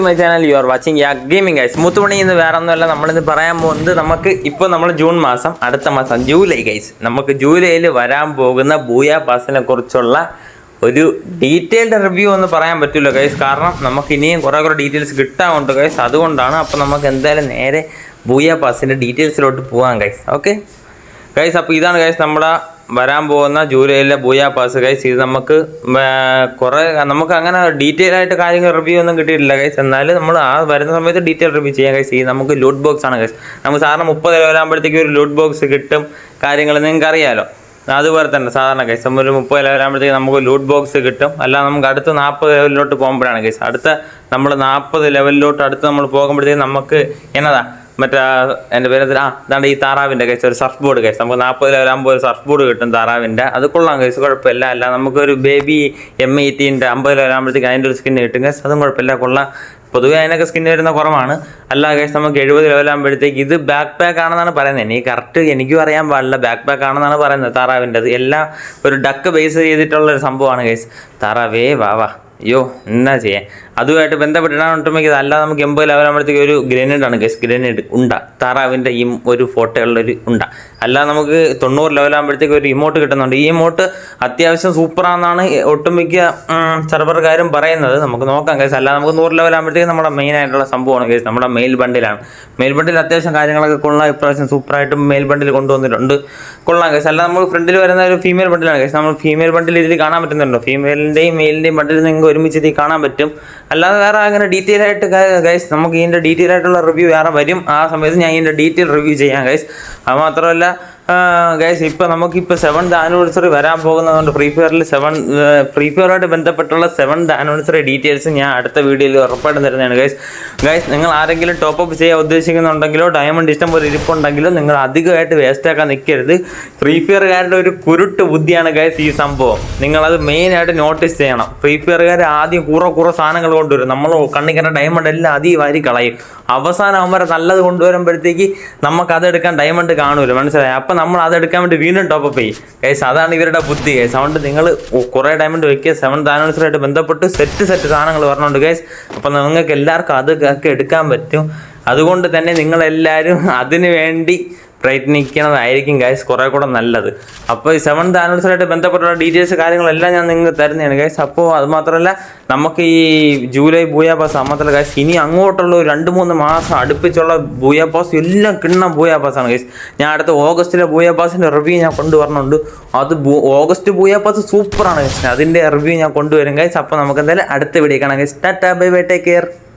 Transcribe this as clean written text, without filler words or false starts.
My channel you are watching യാ gaming guys. മുത്തുമണി ഇന്ന് വേറെ ഒന്നുമല്ല, നമ്മളിന്ന് പറയാൻ പോകുന്നത് നമുക്ക് ഇപ്പോൾ നമ്മൾ ജൂൺ മാസം, അടുത്ത മാസം ജൂലൈ ഗൈസ്, നമുക്ക് ജൂലൈയിൽ വരാൻ പോകുന്ന ബൂയാ പാസിനെ കുറിച്ചുള്ള ഒരു ഡീറ്റെയിൽഡ് റിവ്യൂ ഒന്നും പറയാൻ പറ്റില്ല ഗൈസ്. കാരണം നമുക്ക് ഇനിയും കുറേ ഡീറ്റെയിൽസ് കിട്ടാനുണ്ട് ഗൈസ്. അതുകൊണ്ടാണ് അപ്പോൾ നമുക്ക് എന്തായാലും നേരെ ബൂയാ പാസിൻ്റെ ഡീറ്റെയിൽസിലോട്ട് പോകാം ഗൈസ്. ഓക്കെ ഗൈസ്, അപ്പോൾ ഇതാണ് ഗൈസ് നമ്മുടെ വരാൻ പോകുന്ന ജൂലൈയിലെ ബൂയാ പാസ് ഗൈസ്. ഇത് നമുക്ക് അങ്ങനെ ഡീറ്റെയിൽ ആയിട്ട് കാര്യങ്ങൾ റിവ്യൂ ഒന്നും കിട്ടിയിട്ടില്ല ഗൈസ്. എന്നാലും നമ്മൾ ആ വരുന്ന സമയത്ത് ഡീറ്റെയിൽ റിവ്യൂ ചെയ്യാം ഗൈസ്. ഇത് നമുക്ക് ലൂട്ട് ബോക്സ് ആണ് ഗൈസ്. നമുക്ക് സാധാരണ 30 വരാകുമ്പോഴത്തേക്ക് ഒരു ലൂട്ട് ബോക്സ് കിട്ടും, കാര്യങ്ങൾ നിങ്ങൾക്ക് അറിയാമല്ലോ. അതുപോലെ തന്നെ സാധാരണ ഗൈസ് നമ്മൾ 30 വരാകുമ്പോഴത്തേക്ക് നമുക്ക് ലൂട്ട് ബോക്സ് കിട്ടും. അല്ല, നമുക്ക് അടുത്ത 40 ലെവലിലോട്ട് പോകുമ്പോഴാണ് ഗൈസ്. അടുത്ത നമ്മൾ 40 ലെവലിലോട്ട് അടുത്ത് നമ്മൾ പോകുമ്പോഴത്തേക്ക് നമുക്ക് എന്നതാ മറ്റേ എൻ്റെ പേര് അതാണ്ട് ഈ താറാവിൻ്റെ ഗൈസ്, ഒരു സർഫ് ബോർഡ് ഗൈസ്. നമുക്ക് 40 ലെവലാകുമ്പോൾ ഒരു സർഫ് ബോർഡ് കിട്ടും താറാവിൻ്റെ. അത് കൊള്ളാം ഗൈസ്, കുഴപ്പമില്ല. അല്ല, നമുക്കൊരു ബേബി M18 50 ലെവലാകുമ്പോഴത്തേക്ക് അതിൻ്റെ ഒരു സ്കിൻ കിട്ടും ഗൈസ്. അതും കുഴപ്പമില്ല, കൊള്ളാം. പൊതുവേ അതിനൊക്കെ സ്കിൻ വരുന്ന കുറവാണ്. അല്ല ഗൈസ്, നമുക്ക് 70 ലെവലാകുമ്പോഴത്തേക്ക് ഇത് ബാക്ക് പാക്ക് ആണെന്നാണ് പറയുന്നത്. എനിക്ക് കറക്റ്റ് എനിക്കും അറിയാൻ പാടില്ല. ബാക്ക് പാക്ക് ആണെന്നാണ് പറയുന്നത് താറാവിൻ്റെ. അത് എല്ലാം ഒരു ഡക്ക് ബേസ് ചെയ്തിട്ടുള്ളൊരു സംഭവമാണ് ഗൈസ്. താറാവേ വാ അയ്യോ എന്നാ ചെയ്യാൻ. അതുമായിട്ട് ബന്ധപ്പെട്ടിട്ടാണ് ഒട്ടുമിക്കത്. അല്ലാതെ നമുക്ക് 80 ലെവലാകുമ്പോഴത്തേക്ക് ഒരു ഗ്രനേഡാണ് ഗൈസ്. ഗ്രനേഡ് ഉണ്ട, താറാവിൻ്റെ ഈ ഒരു ഫോട്ടോയുള്ളൊരു ഉണ്ട. അല്ലാതെ നമുക്ക് 90 ലെവലാകുമ്പോഴത്തേക്ക് ഒരു ഇമോട്ട് കിട്ടുന്നുണ്ട്. ഈ ഇമോട്ട് അത്യാവശ്യം സൂപ്പറാണെന്നാണ് ഒട്ടുമിക്ക സെർവറുകാരും പറയുന്നത്. നമുക്ക് നോക്കാം ഗൈസ്. അല്ലാതെ നമുക്ക് 100 ലെവലാകുമ്പോഴത്തേക്ക് നമ്മുടെ മെയിൻ ആയിട്ടുള്ള സംഭവമാണ് ഗൈസ്, നമ്മുടെ മെയിൽ ബണ്ടിലാണ്. മെയിൽ ബണ്ടിൽ അത്യാവശ്യം കാര്യങ്ങളൊക്കെ കൊള്ളാം. ഇപ്രാവശ്യം സൂപ്പറായിട്ടും മെയിൽ ബണ്ടിൽ കൊണ്ടുവന്നിട്ടുണ്ട്, കൊള്ളാം ഗൈസ്. അല്ലാതെ നമുക്ക് ഫ്രണ്ടിൽ വരുന്ന ഒരു ഫീമെയിൽ ബണ്ടിലാണ് ഗൈസ്. നമ്മൾ ഫീമെയിൽ ബണ്ടിൽ ഇതിൽ കാണാൻ പറ്റുന്നുണ്ടോ? ഫീമെയിലിൻ്റെയും മെയിലിൻ്റെയും ബണ്ടിൽ നിങ്ങൾക്ക് ഒരുമിച്ച് ഇതിൽ കാണാൻ പറ്റും. അല്ലാതെ വേറെ അങ്ങനെ ഡീറ്റെയിൽ ആയിട്ട് ഗൈസ് നമുക്ക് ഇതിൻ്റെ ഡീറ്റെയിൽ ആയിട്ടുള്ള റിവ്യൂ വേറെ വരും. ആ സമയത്ത് ഞാൻ ഇതിൻ്റെ ഡീറ്റെയിൽ റിവ്യൂ ചെയ്യാം ഗൈസ്. അത് മാത്രമല്ല ഗൈസ്, ഇപ്പോൾ നമുക്കിപ്പോൾ 7th ആനിവേഴ്സറി വരാൻ പോകുന്നതുകൊണ്ട് ഫ്രീ ഫയറുമായിട്ട് ബന്ധപ്പെട്ടുള്ള 7th ആനിവേഴ്സറി ഡീറ്റെയിൽസ് ഞാൻ അടുത്ത വീഡിയോയിൽ ഉറപ്പായിട്ടും തരുന്നതാണ് ഗൈസ്. നിങ്ങൾ ആരെങ്കിലും ടോപ്പ് അപ്പ് ചെയ്യാൻ ഉദ്ദേശിക്കുന്നുണ്ടെങ്കിലോ ഡയമണ്ട് ഇഷ്ടം പോലെ ഇരിപ്പുണ്ടെങ്കിലോ നിങ്ങൾ അധികമായിട്ട് വേസ്റ്റ് ആക്കാൻ നിൽക്കരുത്. ഫ്രീ ഫയറുകാരുടെ ഒരു കുരുട്ട് ബുദ്ധിയാണ് ഗൈസ് ഈ സംഭവം. നിങ്ങളത് മെയിനായിട്ട് നോട്ടീസ് ചെയ്യണം. ഫ്രീ ഫയറുകാർ ആദ്യം കുറേ സാധനങ്ങൾ കൊണ്ടുവരും. നമ്മൾ കണ്ണിക്കണ്ട ഡയമണ്ട് എല്ലാം ആദ്യം വാരി കളയും. അവസാനം അവന്മാരെ നല്ലത് കൊണ്ടുവരുമ്പോഴത്തേക്ക് നമുക്ക് അതെടുക്കാൻ ഡയമണ്ട് കാണൂല, മനസ്സിലായി? അപ്പം നമ്മൾ അതെടുക്കാൻ വേണ്ടി വീണ്ടും ടോപ്പപ്പ് ചെയ്യും ഗൈസ്. അതാണ് ഇവരുടെ ബുദ്ധി ഗൈസ്. അതുകൊണ്ട് നിങ്ങൾ കുറേ ഡയമണ്ട് വയ്ക്കുക. 7th ആനിവേഴ്സറി ആയിട്ട് ബന്ധപ്പെട്ട് സെറ്റ് സാധനങ്ങൾ പറഞ്ഞുകൊണ്ട് ഗൈസ്. അപ്പം നിങ്ങൾക്ക് എല്ലാവർക്കും അതൊക്കെ എടുക്കാൻ പറ്റും. അതുകൊണ്ട് തന്നെ നിങ്ങളെല്ലാവരും അതിന് വേണ്ടി പ്രയത്നിക്കുന്നതായിരിക്കും ഗൈസ് കുറേ കൂടെ നല്ലത്. അപ്പോൾ ഈ 7th ആനിവേഴ്സറി ആയിട്ട് ബന്ധപ്പെട്ടുള്ള ഡീറ്റെയിൽസ് കാര്യങ്ങളെല്ലാം ഞാൻ നിങ്ങൾക്ക് തരുന്നതാണ് ഗൈസ്. അപ്പോൾ അത് മാത്രമല്ല, നമുക്ക് ഈ ജൂലൈ ബൂയാ പാസ് മാത്രമല്ല ഗൈസ്, ഇനി അങ്ങോട്ടുള്ള ഒരു 2-3 മാസം അടുപ്പിച്ചുള്ള ബൂയാ പാസ് എല്ലാം കിണ്ണം ബൂയാ പാസ്സാണ് ഗൈസ്. ഞാൻ അടുത്ത ഓഗസ്റ്റിലെ ബൂയാ പാസിൻ്റെ റിവ്യൂ ഞാൻ കൊണ്ടുവരണുണ്ട്. അത് ഓഗസ്റ്റ് ബൂയാ പാസ് സൂപ്പറാണ് ഗൈസ്. അതിൻ്റെ റിവ്യൂ ഞാൻ കൊണ്ടുവരും ഗൈസ്. അപ്പോൾ നമുക്ക് എന്തായാലും അടുത്ത വീഡിയോ കാണാം guys. Tata bye bye, take care.